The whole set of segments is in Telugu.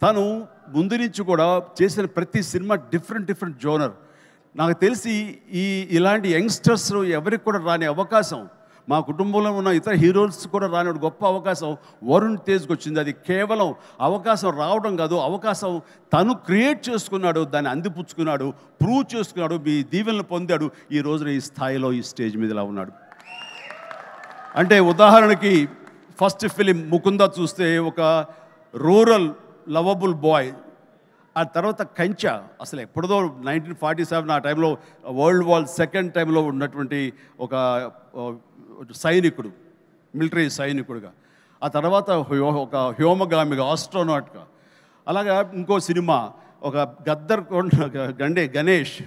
తను ముందు నుంచి కూడా చేసిన ప్రతి సినిమా డిఫరెంట్ జోనర్. నాకు తెలిసి ఇలాంటి యంగ్స్టర్స్ ఎవరికి కూడా రాని అవకాశం, మా కుటుంబంలో ఉన్న ఇతర హీరోస్ కూడా రాని గొప్ప అవకాశం వరుణ్ తేజ్కి వచ్చింది. అది కేవలం అవకాశం రావడం కాదు, అవకాశం తను క్రియేట్ చేసుకున్నాడు, దాన్ని అందిపుచ్చుకున్నాడు, ప్రూవ్ చేసుకున్నాడు, మీ దీవెనలు పొందాడు. ఈ రోజున ఈ స్థాయిలో ఈ స్టేజ్ మీద ఇలా ఉన్నాడు. అంటే ఉదాహరణకి ఫస్ట్ ఫిలిం ముకుంద చూస్తే ఒక రూరల్ లవబుల్ బాయ్, ఆ తర్వాత కంచా, అసలు ఎప్పుడుదో 1947 ఆ టైంలో వరల్డ్ వార్ సెకండ్ టైంలో ఉన్నటువంటి ఒక సైనికుడు, మిలిటరీ సైనికుడుగా, ఆ తర్వాత ఒక హ్యోమగామిగా, ఆస్ట్రోనాట్గా. అలాగా ఇంకో సినిమా ఒక గద్దర్ గణేష్,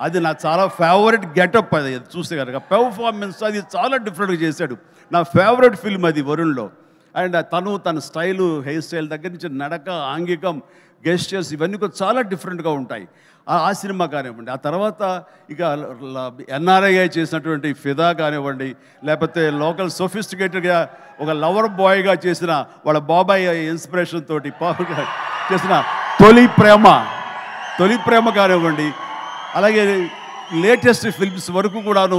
అది నా చాలా ఫేవరెట్ గెటప్. అది చూస్తే కనుక పెర్ఫార్మెన్స్ అది చాలా డిఫరెంట్గా చేశాడు. నా ఫేవరెట్ ఫిల్మ్ అది వరుణ్లో. అండ్ తన స్టైలు, హెయిర్ స్టైల్ దగ్గర నుంచి నడక, ఆంగికం, గెస్టర్స్ ఇవన్నీ కూడా చాలా డిఫరెంట్గా ఉంటాయి. ఆ సినిమా కానివ్వండి, ఆ తర్వాత ఇక ఎన్ఆర్ఐ చేసినటువంటి ఫిదా కానివ్వండి, లేకపోతే లోకల్ సోఫిస్టికేటెడ్గా ఒక లవర్ బాయ్గా చేసిన వాళ్ళ బాబాయ్ ఇన్స్పిరేషన్ తోటి చేసిన తొలి ప్రేమ కానివ్వండి, అలాగే లేటెస్ట్ ఫిల్మ్స్ వరకు కూడాను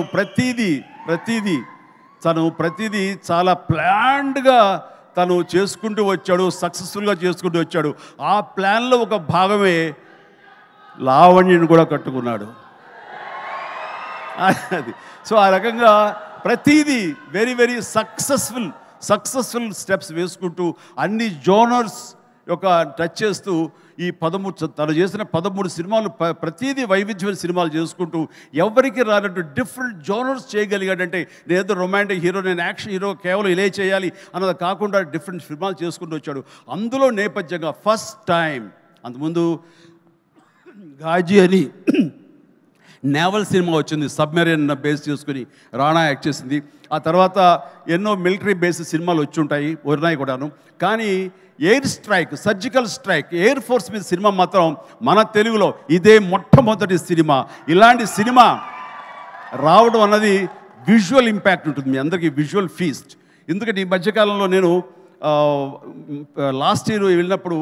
ప్రతిదీ చాలా ప్లాన్డ్గా తను చేసుకుంటూ వచ్చాడు, సక్సెస్ఫుల్గా చేసుకుంటూ వచ్చాడు. ఆ ప్లాన్లో ఒక భాగమే లావణ్యను కూడా కట్టుకున్నాడు. అది సో ఆ రకంగా ప్రతిదీ వెరీ సక్సెస్ఫుల్ స్టెప్స్ వేసుకుంటూ అన్ని జోనర్స్ యొక్క టచ్ చేస్తూ ఈ తను చేసిన 13 సినిమాలు ప్రతిదీ వైవిధ్యమైన సినిమాలు చేసుకుంటూ ఎవరికి రానట్టు డిఫరెంట్ జోనర్స్ చేయగలిగాడంటే, నేనేదో రొమాంటిక్ హీరో, నేను యాక్షన్ హీరో, కేవలం ఇలా చేయాలి అన్నది కాకుండా డిఫరెంట్ సినిమాలు చేసుకుంటూ వచ్చాడు. అందులో నేపథ్యంగా ఫస్ట్ టైం అంతకుముందు గాజీ అని నేవల్ సినిమా వచ్చింది, సబ్మెరీన్ బేస్ చేసుకుని రాణా యాక్ట్ చేసింది. ఆ తర్వాత ఎన్నో మిలిటరీ బేస్డ్ సినిమాలు వచ్చి ఉంటాయి, ఉన్నాయి కూడాను. కానీ air strike, surgical strike, air force మీద సినిమా మాత్రం మన తెలుగులో ఇదే మొట్టమొదటి సినిమా. ఇలాంటి సినిమా రావడం అన్నది విజువల్ ఇంపాక్ట్ ఉంటుంది, మీ అందరికీ విజువల్ ఫీస్ట్. ఎందుకంటే ఈ మధ్యకాలంలో నేను లాస్ట్ ఇయర్ వెళ్ళినప్పుడు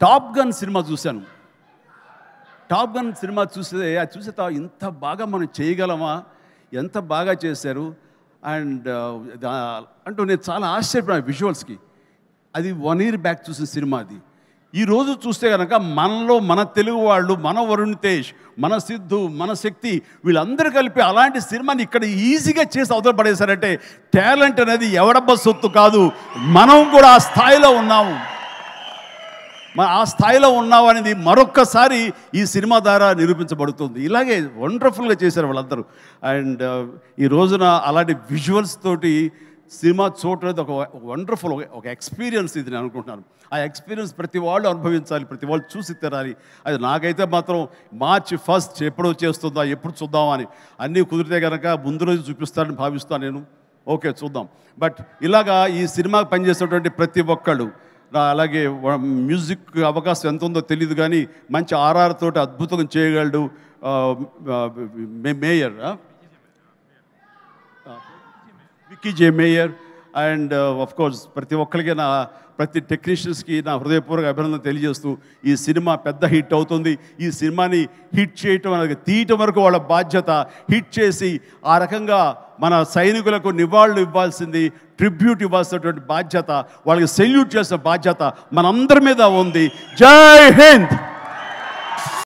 టాప్ గన్ సినిమా చూశాను. టాప్ గన్ సినిమా చూసే ఇంత బాగా మనం చేయగలమా, ఎంత బాగా చేశారు అండ్ అంటూ నేను చాలా ఆశ్చర్యపోయాను విజువల్స్కి. అది 1 year బ్యాక్ చూసిన సినిమా. అది ఈరోజు చూస్తే కనుక మనలో మన తెలుగు వాళ్ళు, మన వరుణ్ తేజ్, మన సిద్ధు, మన శక్తి వీళ్ళందరూ కలిపి అలాంటి సినిమాని ఇక్కడ ఈజీగా చేసి అవతల పడేశారంటే టాలెంట్ అనేది ఎవడబ్బా సొత్తు కాదు, మనం కూడా ఆ స్థాయిలో ఉన్నాము. ఆ స్థాయిలో ఉన్నావు అనేది మరొక్కసారి ఈ సినిమా ద్వారా నిరూపించబడుతుంది. ఇలాగే వండర్ఫుల్గా చేశారు వాళ్ళందరూ. అండ్ ఈ రోజున అలాంటి విజువల్స్ తోటి సినిమా చూడలేదు ఒక వండర్ఫుల్ ఒక ఎక్స్పీరియన్స్ ఇది నేను అనుకుంటున్నాను. ఆ ఎక్స్పీరియన్స్ ప్రతి వాళ్ళు అనుభవించాలి, ప్రతి వాళ్ళు చూసి తెరాలి. అది నాకైతే మాత్రం March 1st ఎప్పుడు చేస్తుందా, ఎప్పుడు చూద్దామని అన్నీ కుదిరితే కనుక ముందు రోజు చూపిస్తానని భావిస్తాను నేను. ఓకే చూద్దాం. బట్ ఇలాగా ఈ సినిమాకి పనిచేసేటువంటి ప్రతి ఒక్కళ్ళు, అలాగే మ్యూజిక్ అవకాశం ఎంత ఉందో తెలియదు కానీ మంచి ఆర్ఆర్ తోటి అద్భుతంగా చేయగలడు mayor, Vicky J mayor. And of course ప్రతి ఒక్కరికి ప్రతి టెక్నీషియన్స్కి నా హృదయపూర్వక అభినందన తెలియజేస్తూ ఈ సినిమా పెద్ద హిట్ అవుతుంది. ఈ సినిమాని హిట్ చేయటం అనేది తీయటం వరకు వాళ్ళ బాధ్యత. హిట్ చేసి ఆ రకంగా మన సైనికులకు నివాళులు ఇవ్వాల్సింది, ట్రిబ్యూట్ ఇవ్వాల్సినటువంటి బాధ్యత, వాళ్ళకి సెల్యూట్ చేసిన బాధ్యత మనందరి మీద ఉంది. జై హింద్.